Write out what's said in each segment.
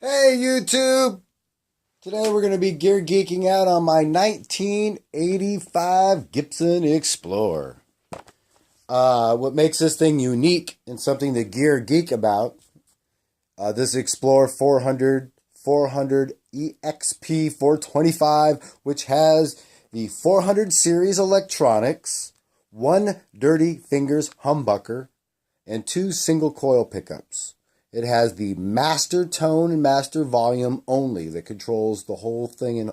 Hey YouTube! Today we're going to be gear geeking out on my 1985 Gibson Explorer. What makes this thing unique and something to gear geek about, this Explorer 400 EXP 425, which has the 400 series electronics, one Dirty Fingers humbucker, and two single coil pickups. It has the master tone and master volume only that controls the whole thing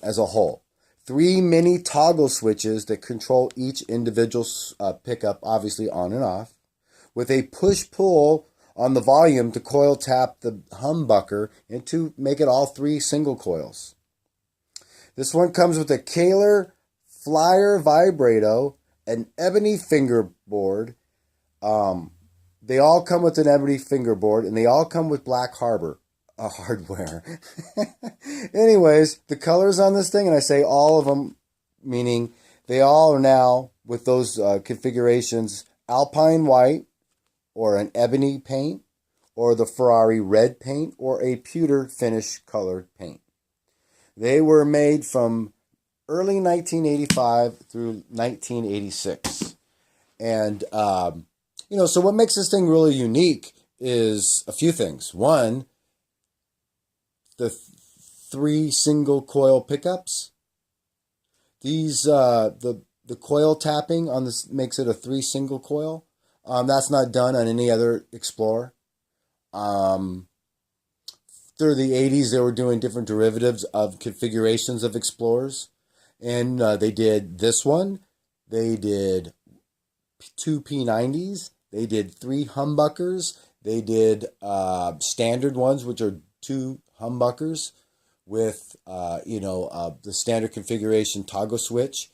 as a whole. Three mini toggle switches that control each individual pickup, obviously on and off, with a push-pull on the volume to coil tap the humbucker and to make it all three single coils. This one comes with a Kahler Flyer vibrato, an ebony fingerboard. They all come with an ebony fingerboard, and they all come with Black Harbor hardware. Anyways, the colors on this thing, and I say all of them, meaning they all are now with those configurations: Alpine white, or an ebony paint, or the Ferrari red paint, or a pewter finish colored paint. They were made from early 1985 through 1986. And so what makes this thing really unique is a few things. One, the three single coil pickups. These the coil tapping on this makes it a three single coil. That's not done on any other Explorer. Through the 80s, they were doing different derivatives of configurations of Explorers, and they did this one. They did two P90s. They did three humbuckers. They did standard ones, which are two humbuckers with, the standard configuration toggle switch,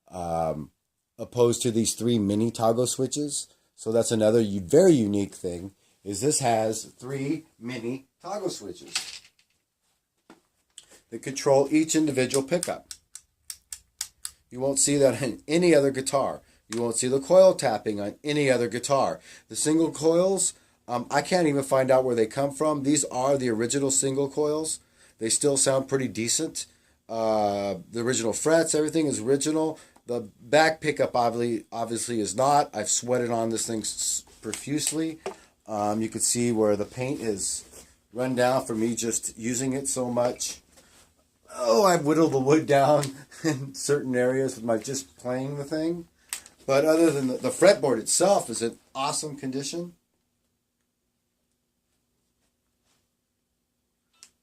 opposed to these three mini toggle switches. So that's another very unique thing, is this has three mini toggle switches that control each individual pickup. You won't see that in any other guitar. You won't see the coil tapping on any other guitar. The single coils, I can't even find out where they come from. These are the original single coils. They still sound pretty decent. The original frets, everything is original. The back pickup obviously is not. I've sweated on this thing profusely. You can see where the paint is run down from me just using it so much. Oh, I've whittled the wood down in certain areas with my just playing the thing. But other than the fretboard itself is in awesome condition.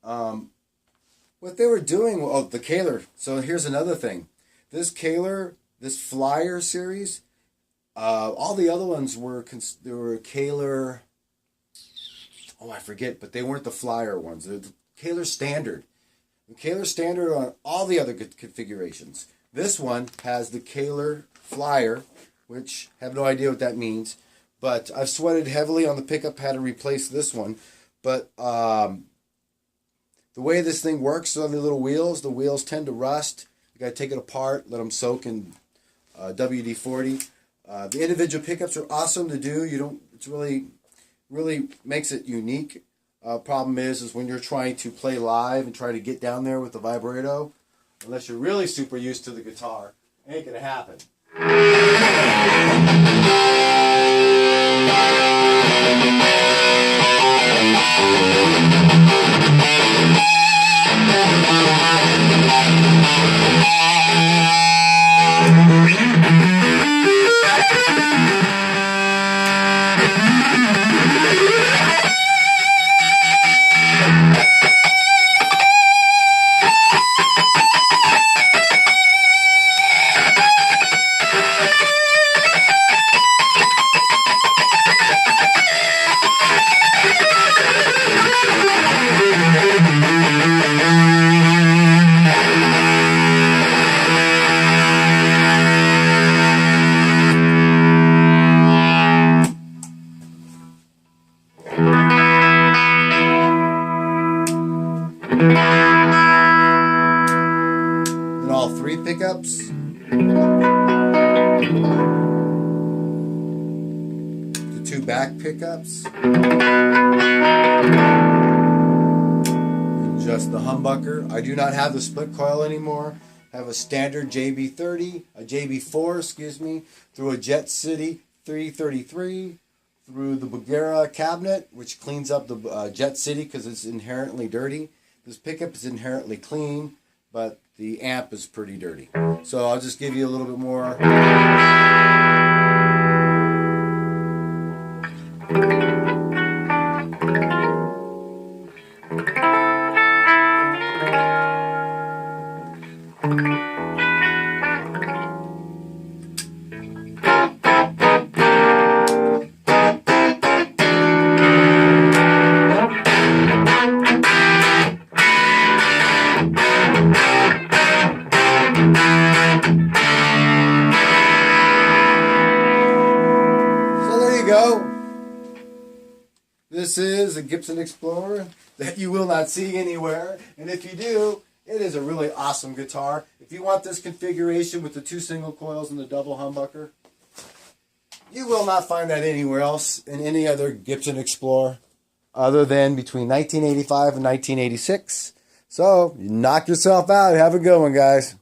What they were doing, the Kahler. So here's another thing. This Kahler, this Flyer series, all the other ones were Kahler. Oh, I forget, but they weren't the Flyer ones. They're the Kahler Standard. The Kahler Standard on all the other configurations. This one has the Kahler Flyer, which I have no idea what that means, but I've sweated heavily on the pickup, had to replace this one. But the way this thing works on the little wheels, the wheels tend to rust. You got to take it apart, let them soak in WD-40. The individual pickups are awesome to do. It's really makes it unique. Problem is when you're trying to play live and try to get down there with the vibrato, unless you're really super used to the guitar, ain't gonna happen. And all three pickups. The two back pickups. just the humbucker. I do not have the split coil anymore. I have a standard JB30, a JB4, excuse me, through a Jet City 333, through the Bulgara cabinet, which cleans up the Jet City because it's inherently dirty. This pickup is inherently clean, but the amp is pretty dirty. So I'll just give you a little bit more. Go. This is a Gibson Explorer that you will not see anywhere, and if you do, it is a really awesome guitar. If you want this configuration with the 2 single coils and the double humbucker, you will not find that anywhere else in any other Gibson Explorer other than between 1985 and 1986. So, knock yourself out. Have a good one, guys.